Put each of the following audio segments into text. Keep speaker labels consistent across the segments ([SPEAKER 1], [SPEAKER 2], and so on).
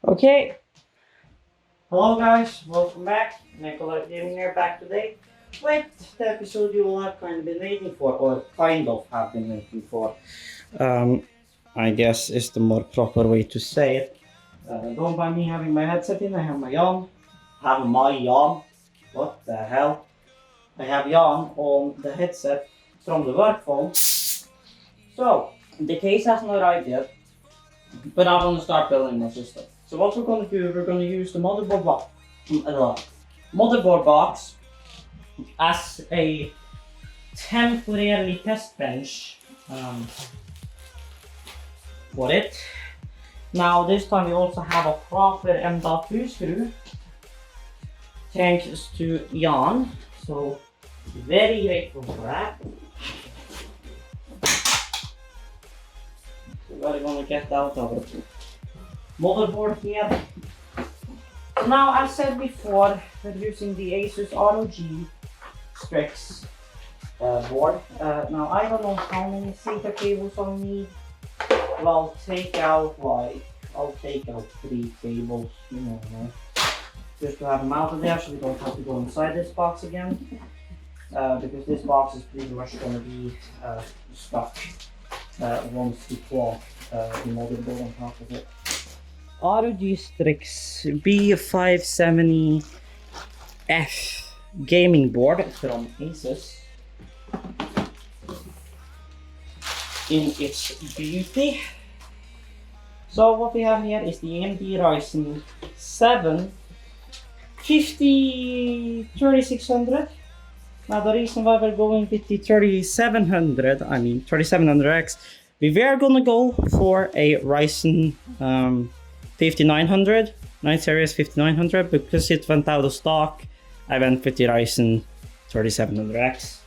[SPEAKER 1] Okay, hello guys, welcome back. Nicola Gaming here back today with the episode you will have kind of been waiting for, or kind of have been waiting for. Um, I guess is the more proper way to say it. Don't mind me having my headset in, I have my on. Have my on. What the hell? I have Jan on the headset from the work phone. So, the case hasn't arrived yet, but I'm gonna start building my system. So what we're gonna do, we're gonna use the motherboard box as a temporary test bench for it. Now this time we also have a proper M.2 screw, thanks to Jan. So very grateful for that. So we're gonna get out of it. Motherboard here. So now, as said before, we're using the Asus ROG Strix board. Now I don't know how many SATA cables I'll need. But I'll take out 3 cables, just to have them out of there, so we don't have to go inside this box again. Because this box is pretty much going to be stuck once we plug the motherboard on top of it. ROG Strix B570F gaming board from Asus in its beauty. So what we have here is the AMD Ryzen 7 3600. Now the reason why we're going with the 3700X, we were gonna go for a Ryzen 5900, 9 series 5900, because it went out of stock. I went with the Ryzen 3700X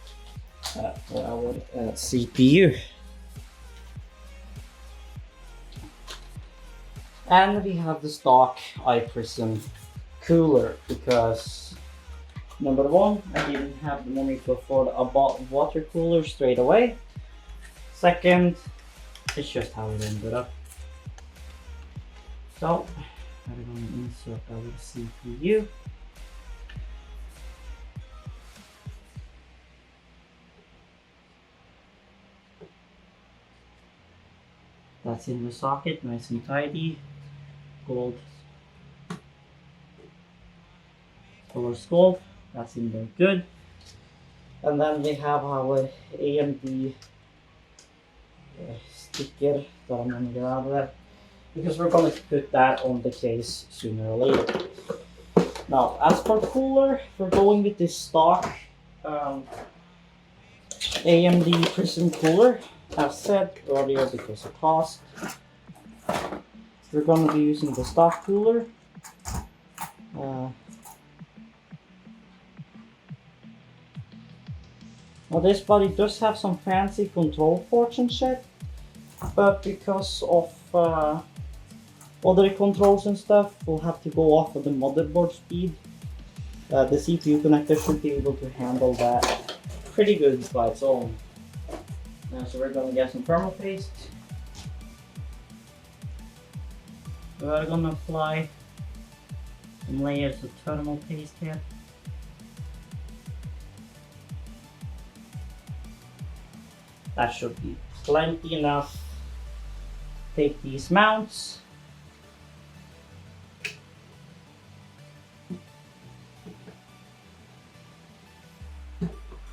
[SPEAKER 1] for our CPU. And we have the stock iPrism cooler, because number one, I didn't have the money to afford a water cooler straight away. Second, it's just how it ended up. So, I'm going to insert our CPU. That's in the socket, nice and tidy. Gold color scope, that's in there good. And then we have our AMD sticker that I'm going to get out of there, because we're going to put that on the case sooner or later. Now, as for cooler, we're going with this stock AMD Prism cooler, as said earlier, because of cost. We're going to be using the stock cooler. Now this body does have some fancy control ports and shit, but because of other controls and stuff, we'll have to go off of the motherboard speed. The CPU connector should be able to handle that pretty good by its own. So we're going to get some thermal paste. We're going to apply some layers of thermal paste here. That should be plenty enough. Take these mounts.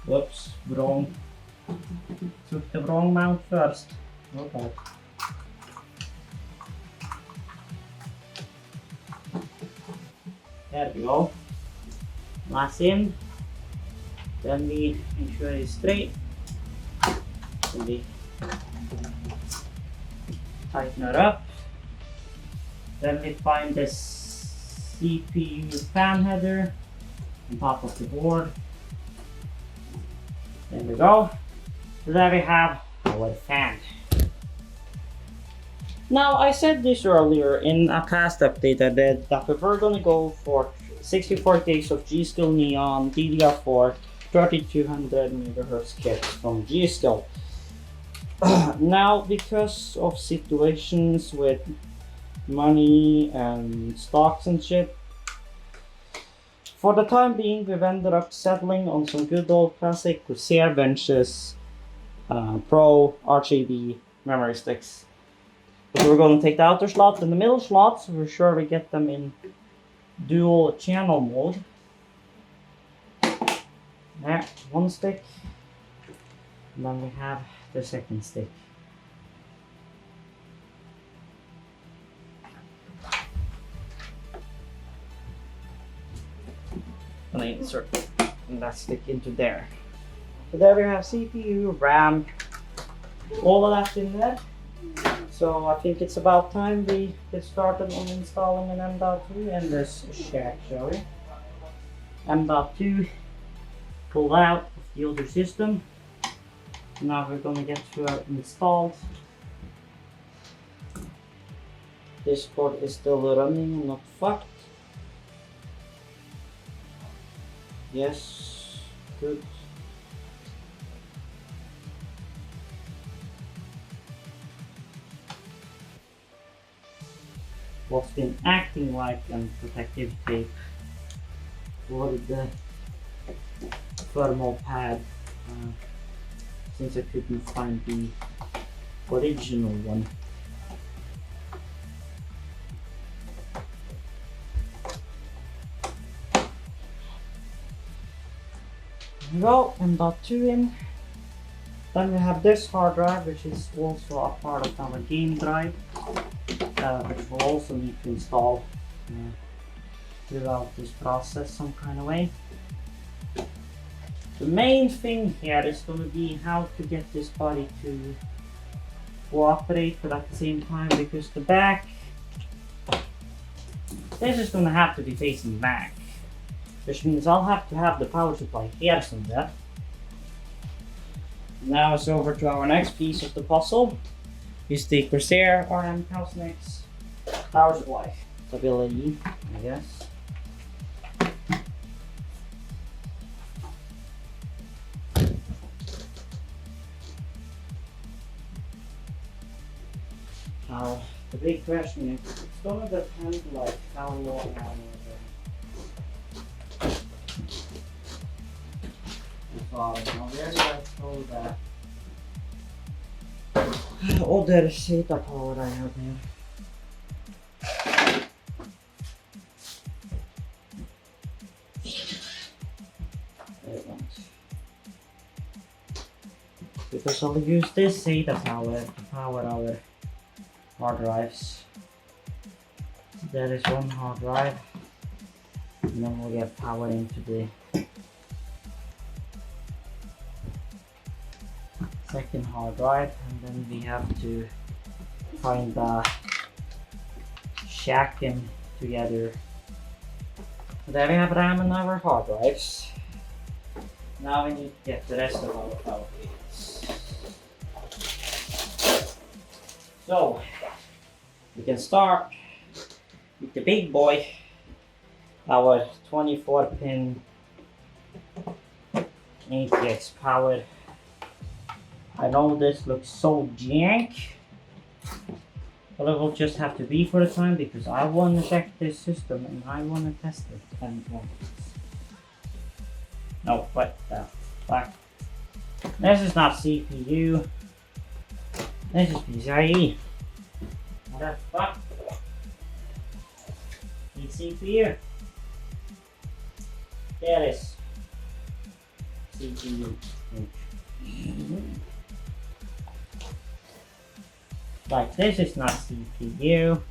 [SPEAKER 1] Whoops, wrong. Took the wrong mount first. Okay. There we go. Last in. Then we ensure it's straight. Then we tighten it up. Then we find this CPU fan header on top of the board. There we go. So there we have our fan. Now, I said this earlier in a past update I did, that we were going to go for 64 gigs of G.Skill Neon DDR4 3200 MHz kit from G.Skill. Now, because of situations with money and stocks and shit. For the time being, we've ended up settling on some good old classic Testbenches, Pro RGB memory sticks. But we're going to take the outer slot and the middle slot, so we're sure we get them in dual channel mode. There, one stick, and then we have the second stick. And I insert that stick into there. So there we have CPU, RAM, all of that in there. So I think it's about time we get started on installing an M.2 in this shack, shall we? M.2 pulled out of the other system. Now we're gonna get to installed. This board is still running and not fucked. Yes, good. What's been acting like protective tape for the thermal pad, since I couldn't find the original one. There we go, M.2 in. Then we have this hard drive, which is also a part of our game drive, which we'll also need to install throughout this process some kind of way. The main thing here is going to be how to get this body to cooperate, but at the same time, because the back, this is going to have to be facing back, which means I'll have to have the power supply here somewhere. Now it's over to our next piece of the puzzle, is the Corsair RM Cosnex power supply. Stability, I guess. Now, the big question is, it's gonna depend like how long now where do I throw that other SATA power I have here? There it went. Because I'll use this SATA power to power our hard drives. There is one hard drive, and then we'll get power into the second hard drive, and then we have to find the shack them together. So there we have RAM and our hard drives. Now we need to get the rest of our power cables. So we can start with the big boy, our 24-pin ATX power. I know this looks so jank, but it will just have to be for the time because I want to check this system and I want to test it. And no, what the fuck? This is not CPU. This is PCIe. What the fuck? Need CPU. There it is. CPU. Like, this is not CPU.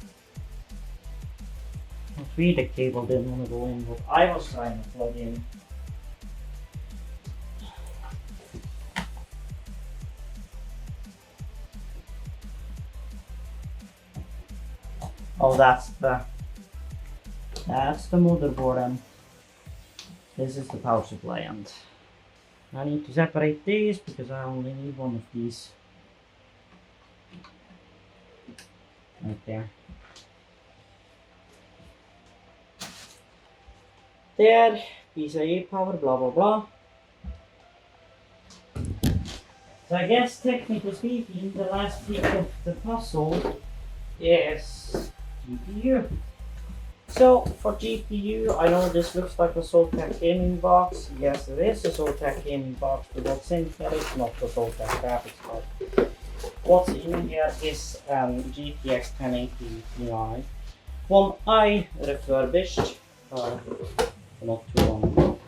[SPEAKER 1] The cable didn't want to go in what I was trying to plug in. Oh, that's the motherboard, and this is the power supply, and I need to separate these because I only need one of these. Right there. There, PCIe power, blah blah blah. So I guess technically speaking, the last piece of the puzzle is GPU. So for GPU, I know this looks like a Soltech gaming box. Yes, it is a Soltech gaming box, but what's in here is not the Soltech graphics card. What's in here is GTX 1080 Ti. One I refurbished not too long ago.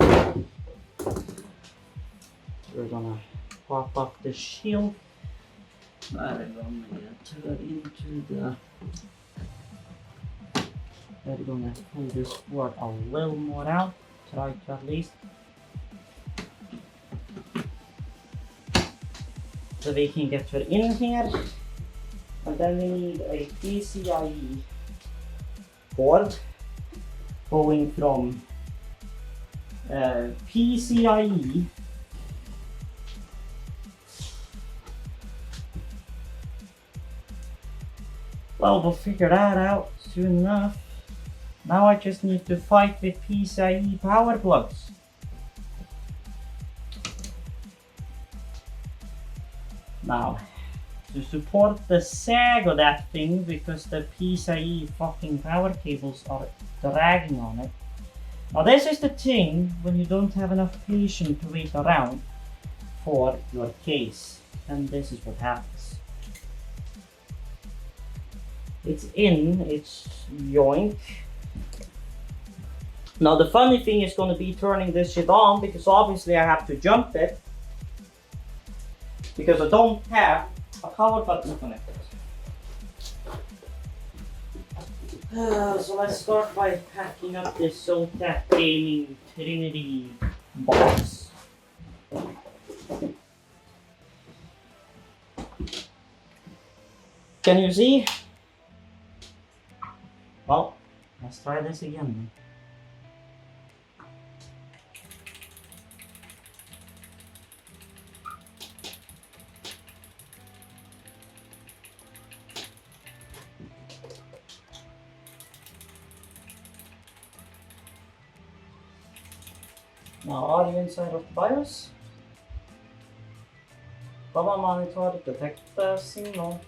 [SPEAKER 1] We're gonna pop up the shield. I'm gonna turn into the. We're gonna pull this board a little more out. Try to at least. So we can get her in here. And then we need a PCIe board going from PCIe well, we'll figure that out soon enough. Now I just need to fight with PCIe power plugs. Now, to support the sag of that thing, because the PCIe fucking power cables are dragging on it. Now this is the thing when you don't have enough patience to wait around for your case. And this is what happens. It's in, it's yoink. Now the funny thing is going to be turning this shit on, because obviously I have to jump it. Because I don't have a power button connected. So let's start by packing up this Soltech Gaming Trinity box. Can you see? Well, let's try this again. Now, are you inside of the BIOS? Baba monitor detect the signal.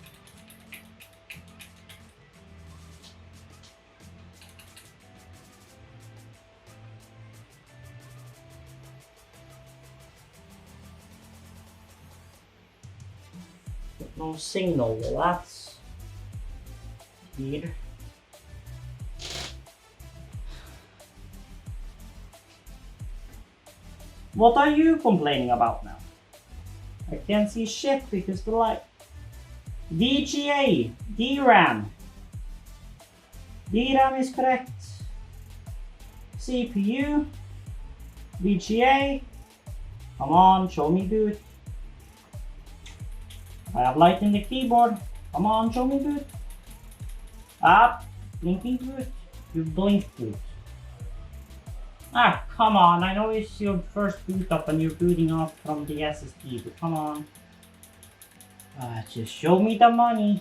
[SPEAKER 1] No signal, well, that's weird. What are you complaining about now? I can't see shit because the light. VGA, DRAM. DRAM is correct. CPU, VGA. Come on, show me boot. I have light in the keyboard. Come on, show me boot. Ah, blinking boot. You blinked boot. Ah, come on, I know it's your first boot up and you're booting off from the SSD, but come on. Just show me the money.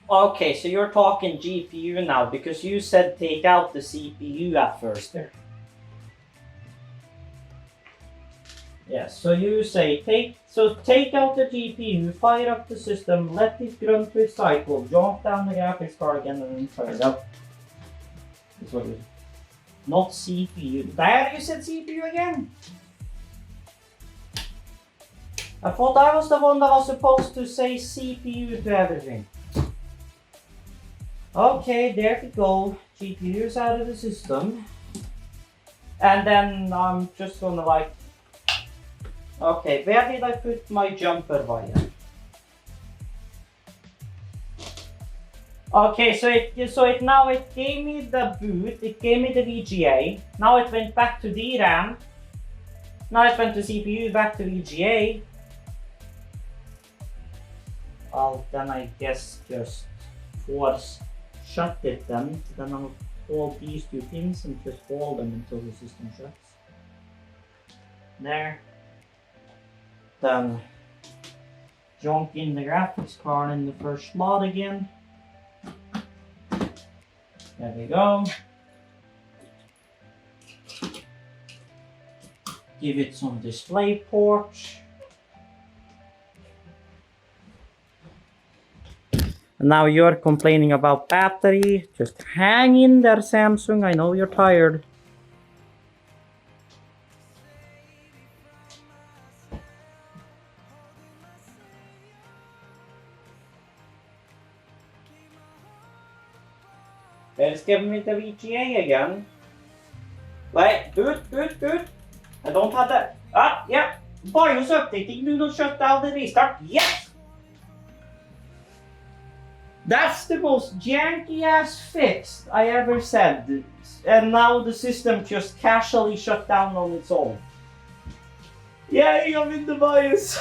[SPEAKER 1] Okay, so you're talking GPU now, because you said take out the CPU at first there. Yes, so you say take out the GPU, fire up the system, let it grunt with cycle, jump down the graphics card again and then fire it up. That's what it is. Not CPU. There you said CPU again. I thought I was the one that was supposed to say CPU to everything. Okay, there we go. GPU is out of the system. And then I'm just gonna like. Okay, where did I put my jumper wire? Okay, so it now gave me the boot, it gave me the VGA. Now it went back to DRAM. Now it went to CPU, back to VGA. Well, then I guess just force shut it then. Then I'll hold these two pins and just hold them until the system shuts. There. Then junk in the graphics card in the first slot again. There we go. Give it some display ports. And now you're complaining about battery. Just hang in there, Samsung. I know you're tired. It's giving me the VGA again. Wait, good. I don't have that. Ah, yeah. BIOS updating. Do not shut down the restart. Yes! That's the most janky ass fix I ever said. And now the system just casually shut down on its own. Yay, I'm in the BIOS.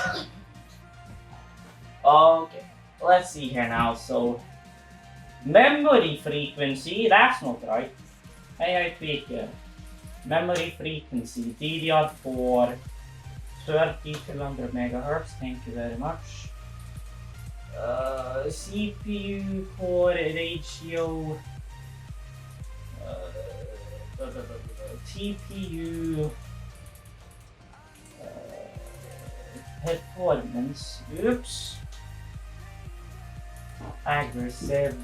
[SPEAKER 1] Okay, let's see here now. So, memory frequency, that's not right. AI tweaker. Memory frequency, DDR4 3200 megahertz. Thank you very much. CPU core ratio, TPU performance. Oops. Aggressive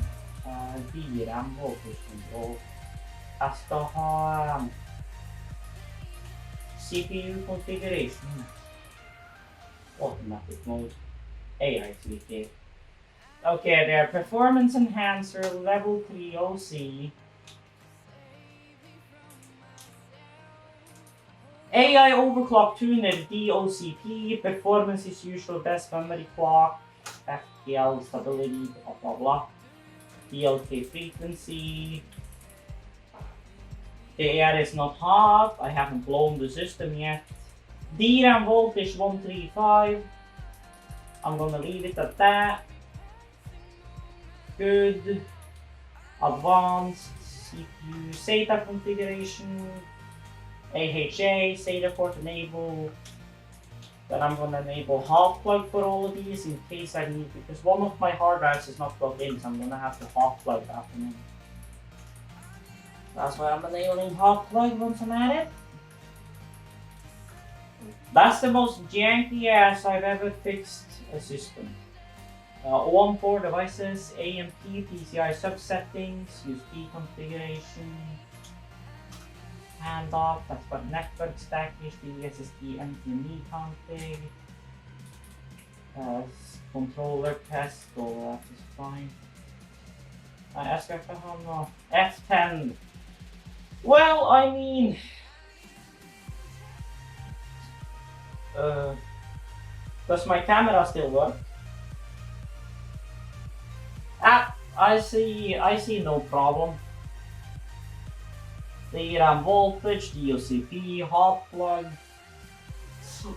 [SPEAKER 1] VRAM voltage control. Jag ska ha CPU configuration. Automatic mode. AI tweaking. Okay, there. Performance enhancer level 3 OC. AI overclock tuner DOCP. Performance is usual best memory clock. FPL stability, blah blah blah. DLK frequency. The air is not hot. I haven't blown the system yet. DRAM voltage 135. I'm gonna leave it at that. Good. Advanced CPU SATA configuration. AHA, SATA port enable. Then I'm gonna enable hot plug for all of these in case I need, because one of my hard drives is not plugged in, so I'm gonna have to hot plug that one in. That's why I'm enabling hot plug once I'm at it. That's the most janky ass I've ever fixed a system. OM4 devices, AMP, PCI subsettings, USB configuration, handoff, that's what network stack, HDD, SSD, NVMe config, controller test, so that is fine. Jag ska ha F10. Well, I mean, does my camera still work? I see no problem. The RAM voltage, DOCP, hot plug.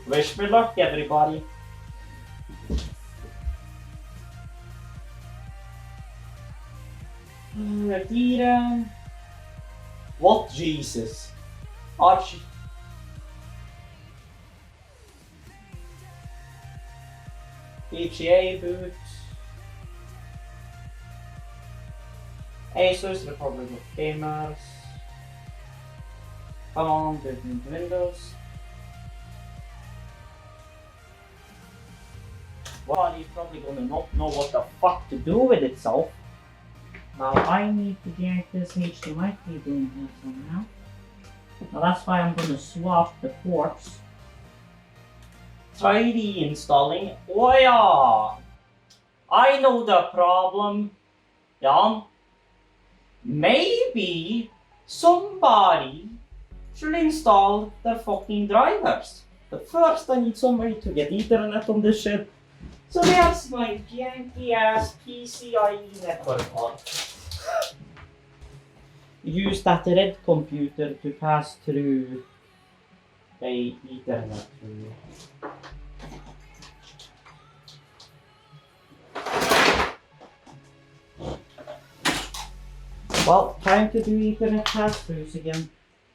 [SPEAKER 1] Wish me luck, everybody. DRAM. What Jesus? Archie. PGA boot. Asus, Republic of Gamers. Come on, different Windows. Well, it's probably gonna not know what the fuck to do with itself. Now I need to get this HDMI cable in here somehow. Now that's why I'm gonna swap the ports. 3D installing. Oh yeah! I know the problem. Yeah. Maybe somebody should install their fucking drivers. But first I need somebody to get internet on this shit. So there's my janky ass PCIe network card. Use that red computer to pass through the Ethernet. Well, time to do Ethernet pass-throughs again.